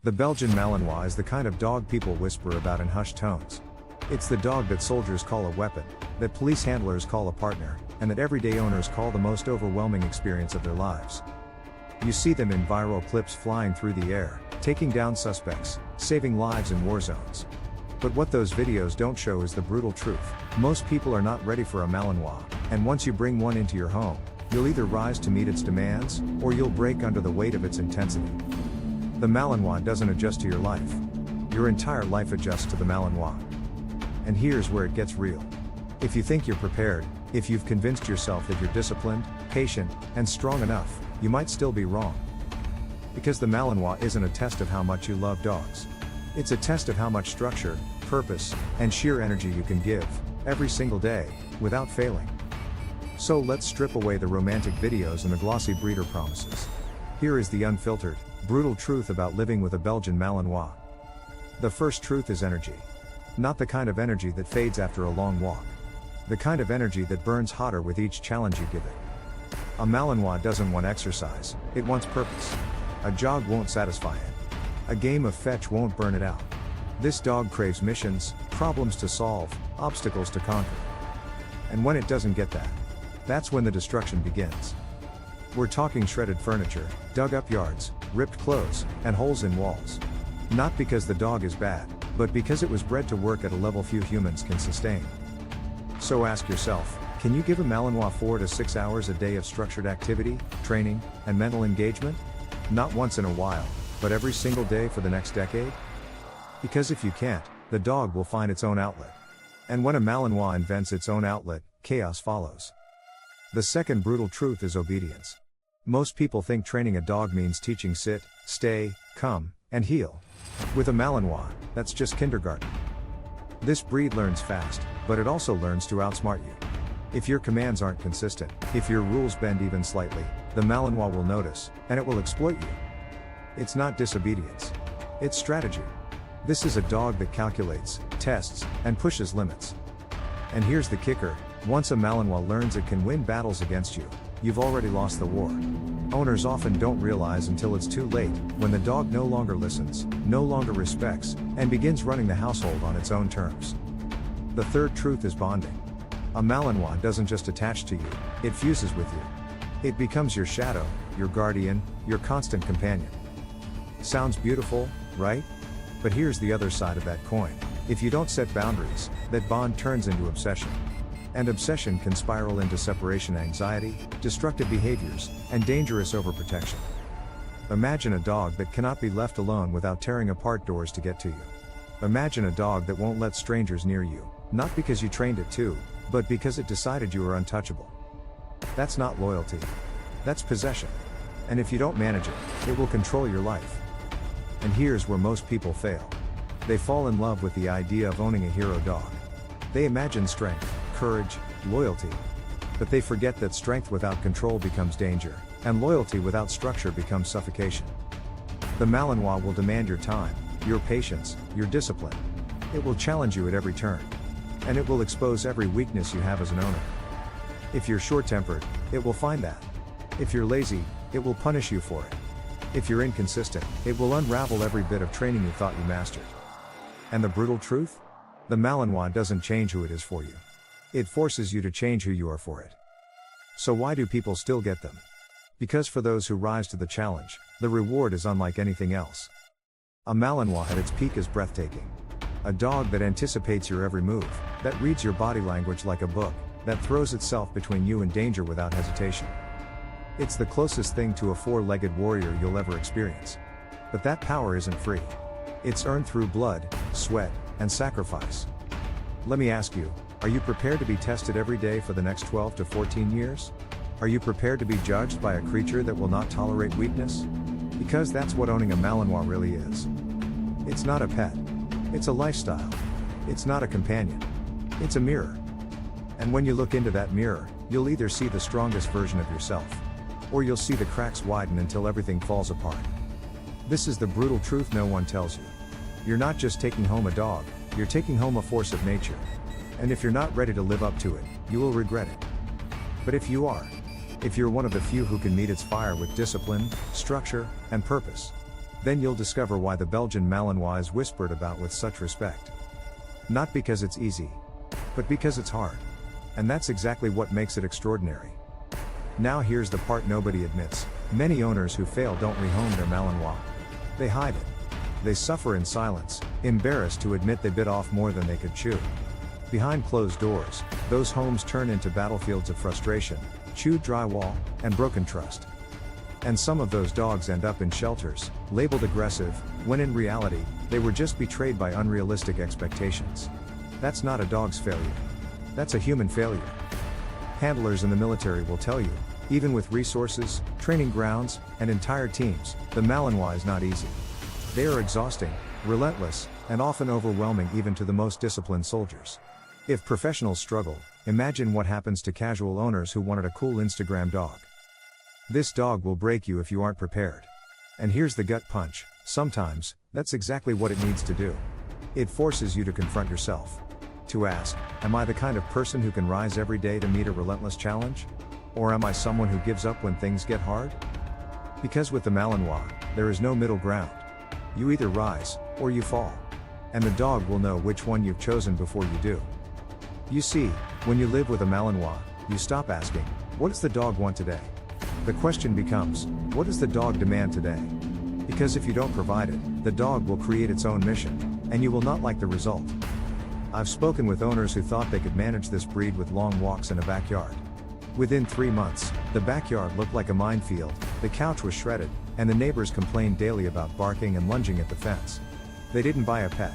The Belgian Malinois is the kind of dog people whisper about in hushed tones. It's the dog that soldiers call a weapon, that police handlers call a partner, and that everyday owners call the most overwhelming experience of their lives. You see them in viral clips flying through the air, taking down suspects, saving lives in war zones. But what those videos don't show is the brutal truth. Most people are not ready for a Malinois, and once you bring one into your home, you'll either rise to meet its demands, or you'll break under the weight of its intensity. The Malinois doesn't adjust to your life. Your entire life adjusts to the Malinois. And here's where it gets real. If you think you're prepared, if you've convinced yourself that you're disciplined, patient, and strong enough, you might still be wrong. Because the Malinois isn't a test of how much you love dogs. It's a test of how much structure, purpose, and sheer energy you can give, every single day, without failing. So let's strip away the romantic videos and the glossy breeder promises. Here is the unfiltered, brutal truth about living with a Belgian Malinois. The first truth is energy. Not the kind of energy that fades after a long walk. The kind of energy that burns hotter with each challenge you give it. A Malinois doesn't want exercise, it wants purpose. A jog won't satisfy it. A game of fetch won't burn it out. This dog craves missions, problems to solve, obstacles to conquer. And when it doesn't get that, that's when the destruction begins. We're talking shredded furniture, dug up yards, ripped clothes, and holes in walls. Not because the dog is bad, but because it was bred to work at a level few humans can sustain. So ask yourself, can you give a Malinois 4 to 6 hours a day of structured activity, training, and mental engagement? Not once in a while, but every single day for the next decade? Because if you can't, the dog will find its own outlet. And when a Malinois invents its own outlet, chaos follows. The second brutal truth is obedience. Most people think training a dog means teaching sit, stay, come, and heel. With a Malinois, that's just kindergarten. This breed learns fast, but it also learns to outsmart you. If your commands aren't consistent, if your rules bend even slightly, the Malinois will notice, and it will exploit you. It's not disobedience. It's strategy. This is a dog that calculates, tests, and pushes limits. And here's the kicker, once a Malinois learns it can win battles against you, you've already lost the war. Owners often don't realize until it's too late, when the dog no longer listens, no longer respects, and begins running the household on its own terms. The third truth is bonding. A Malinois doesn't just attach to you, it fuses with you. It becomes your shadow, your guardian, your constant companion. Sounds beautiful, right? But here's the other side of that coin. If you don't set boundaries, that bond turns into obsession. And obsession can spiral into separation anxiety, destructive behaviors, and dangerous overprotection. Imagine a dog that cannot be left alone without tearing apart doors to get to you. Imagine a dog that won't let strangers near you, not because you trained it to, but because it decided you were untouchable. That's not loyalty. That's possession. And if you don't manage it, it will control your life. And here's where most people fail. They fall in love with the idea of owning a hero dog. They imagine strength, courage, loyalty. But they forget that strength without control becomes danger, and loyalty without structure becomes suffocation. The Malinois will demand your time, your patience, your discipline. It will challenge you at every turn. And it will expose every weakness you have as an owner. If you're short-tempered, it will find that. If you're lazy, it will punish you for it. If you're inconsistent, it will unravel every bit of training you thought you mastered. And the brutal truth? The Malinois doesn't change who it is for you. It forces you to change who you are for it. So why do people still get them? Because for those who rise to the challenge, the reward is unlike anything else. A Malinois at its peak is breathtaking. A dog that anticipates your every move, that reads your body language like a book, that throws itself between you and danger without hesitation. It's the closest thing to a four-legged warrior you'll ever experience. But that power isn't free. It's earned through blood, sweat, and sacrifice. Let me ask you, are you prepared to be tested every day for the next 12 to 14 years? Are you prepared to be judged by a creature that will not tolerate weakness? Because that's what owning a Malinois really is. It's not a pet. It's a lifestyle. It's not a companion. It's a mirror. And when you look into that mirror, you'll either see the strongest version of yourself, or you'll see the cracks widen until everything falls apart. This is the brutal truth no one tells you. You're not just taking home a dog, you're taking home a force of nature. And if you're not ready to live up to it, you will regret it. But if you are, if you're one of the few who can meet its fire with discipline, structure, and purpose, Then you'll discover why the Belgian Malinois is whispered about with such respect. Not because it's easy, but because it's hard. And that's exactly what makes it extraordinary. Now here's the part nobody admits. Many owners who fail don't rehome their Malinois. They hide it. They suffer in silence, embarrassed to admit they bit off more than they could chew. Behind closed doors, those homes turn into battlefields of frustration, chewed drywall, and broken trust. And some of those dogs end up in shelters, labeled aggressive, when in reality, they were just betrayed by unrealistic expectations. That's not a dog's failure. That's a human failure. Handlers in the military will tell you, even with resources, training grounds, and entire teams, the Malinois is not easy. They are exhausting, relentless, and often overwhelming even to the most disciplined soldiers. If professionals struggle, imagine what happens to casual owners who wanted a cool Instagram dog. This dog will break you if you aren't prepared. And here's the gut punch: sometimes, that's exactly what it needs to do. It forces you to confront yourself. To ask, am I the kind of person who can rise every day to meet a relentless challenge? Or am I someone who gives up when things get hard? Because with the Malinois, there is no middle ground. You either rise, or you fall. And the dog will know which one you've chosen before you do. You see, when you live with a Malinois, you stop asking, what does the dog want today? The question becomes, what does the dog demand today? Because if you don't provide it, the dog will create its own mission, and you will not like the result. I've spoken with owners who thought they could manage this breed with long walks in a backyard. Within 3 months, the backyard looked like a minefield, the couch was shredded, and the neighbors complained daily about barking and lunging at the fence. They didn't buy a pet.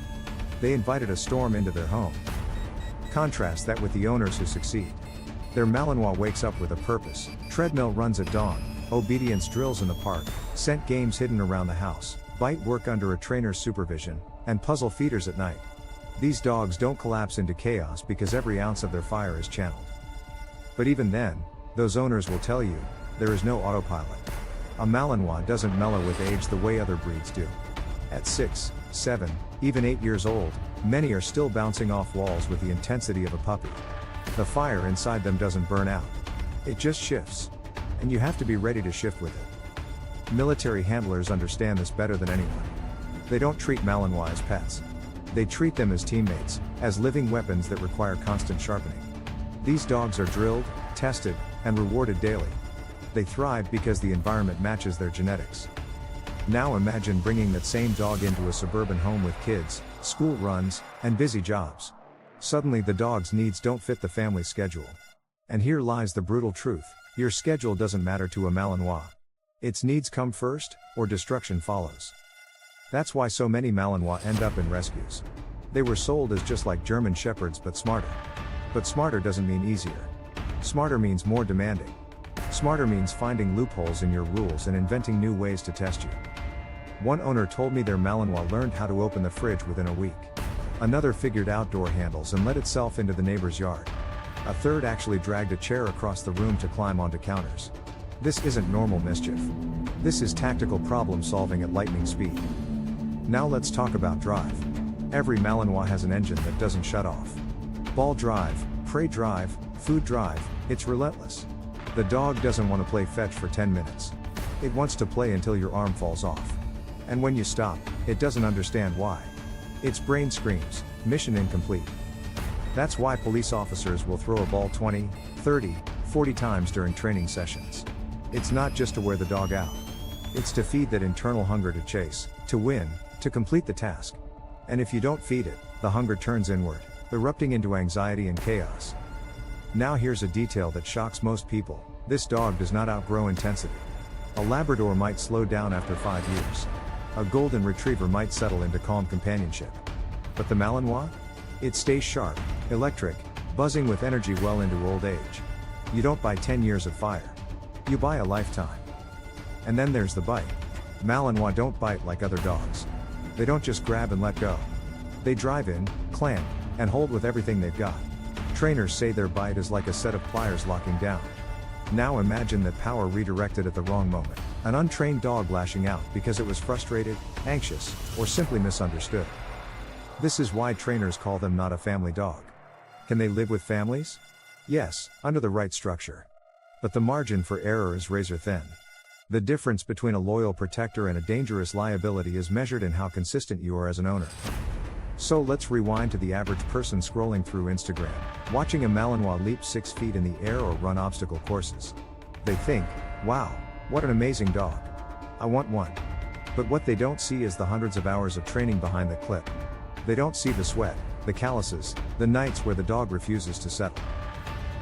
They invited a storm into their home. Contrast that with the owners who succeed. Their Malinois wakes up with a purpose, treadmill runs at dawn, obedience drills in the park, scent games hidden around the house, bite work under a trainer's supervision, and puzzle feeders at night. These dogs don't collapse into chaos because every ounce of their fire is channeled. But even then, those owners will tell you, there is no autopilot. A Malinois doesn't mellow with age the way other breeds do. At 6, 7, even 8 years old, many are still bouncing off walls with the intensity of a puppy. The fire inside them doesn't burn out. It just shifts. And you have to be ready to shift with it. Military handlers understand this better than anyone. They don't treat Malinois as pets. They treat them as teammates, as living weapons that require constant sharpening. These dogs are drilled, tested, and rewarded daily. They thrive because the environment matches their genetics. Now imagine bringing that same dog into a suburban home with kids, school runs, and busy jobs. Suddenly the dog's needs don't fit the family schedule. And here lies the brutal truth: your schedule doesn't matter to a Malinois. Its needs come first, or destruction follows. That's why so many Malinois end up in rescues. They were sold as just like German Shepherds but smarter. But smarter doesn't mean easier. Smarter means more demanding. Smarter means finding loopholes in your rules and inventing new ways to test you. One owner told me their Malinois learned how to open the fridge within a week. Another figured out door handles and let itself into the neighbor's yard. A third actually dragged a chair across the room to climb onto counters. This isn't normal mischief. This is tactical problem solving at lightning speed. Now let's talk about drive. Every Malinois has an engine that doesn't shut off. Ball drive, prey drive, food drive, it's relentless. The dog doesn't want to play fetch for 10 minutes. It wants to play until your arm falls off. And when you stop, it doesn't understand why. Its brain screams, mission incomplete. That's why police officers will throw a ball 20, 30, 40 times during training sessions. It's not just to wear the dog out. It's to feed that internal hunger to chase, to win, to complete the task. And if you don't feed it, the hunger turns inward, erupting into anxiety and chaos. Now here's a detail that shocks most people: this dog does not outgrow intensity. A Labrador might slow down after 5 years. A Golden Retriever might settle into calm companionship. But the Malinois? It stays sharp, electric, buzzing with energy well into old age. You don't buy 10 years of fire. You buy a lifetime. And then there's the bite. Malinois don't bite like other dogs. They don't just grab and let go. They drive in, clamp, and hold with everything they've got. Trainers say their bite is like a set of pliers locking down. Now imagine that power redirected at the wrong moment. An untrained dog lashing out because it was frustrated, anxious, or simply misunderstood. This is why trainers call them not a family dog. Can they live with families? Yes, under the right structure. But the margin for error is razor thin. The difference between a loyal protector and a dangerous liability is measured in how consistent you are as an owner. So let's rewind to the average person scrolling through Instagram, watching a Malinois leap 6 feet in the air or run obstacle courses. They think, wow, what an amazing dog. I want one. But what they don't see is the hundreds of hours of training behind the clip. They don't see the sweat, the calluses, the nights where the dog refuses to settle.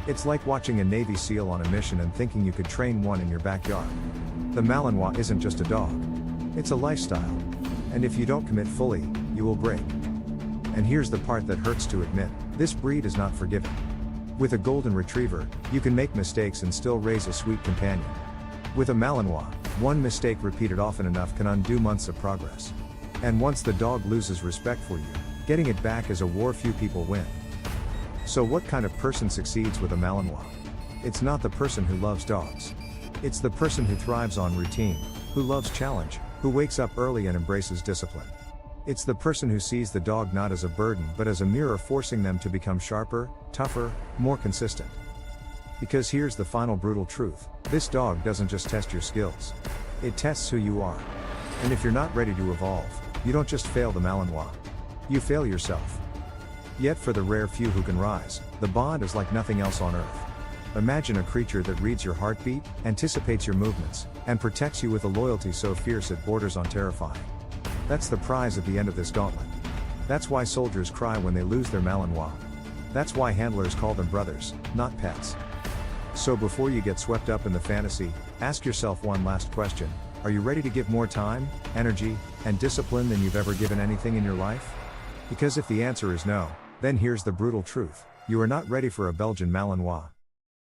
It's like watching a Navy SEAL on a mission and thinking you could train one in your backyard. The Malinois isn't just a dog. It's a lifestyle. And if you don't commit fully, you will break. And here's the part that hurts to admit, this breed is not forgiving. With a golden retriever, you can make mistakes and still raise a sweet companion. With a Malinois, one mistake repeated often enough can undo months of progress. And once the dog loses respect for you, getting it back is a war few people win. So what kind of person succeeds with a Malinois? It's not the person who loves dogs. It's the person who thrives on routine, who loves challenge, who wakes up early and embraces discipline. It's the person who sees the dog not as a burden but as a mirror forcing them to become sharper, tougher, more consistent. Because here's the final brutal truth, this dog doesn't just test your skills. It tests who you are. And if you're not ready to evolve, you don't just fail the Malinois. You fail yourself. Yet for the rare few who can rise, the bond is like nothing else on earth. Imagine a creature that reads your heartbeat, anticipates your movements, and protects you with a loyalty so fierce it borders on terrifying. That's the prize at the end of this gauntlet. That's why soldiers cry when they lose their Malinois. That's why handlers call them brothers, not pets. So before you get swept up in the fantasy, ask yourself one last question. Are you ready to give more time, energy, and discipline than you've ever given anything in your life? Because if the answer is no, then here's the brutal truth. You are not ready for a Belgian Malinois.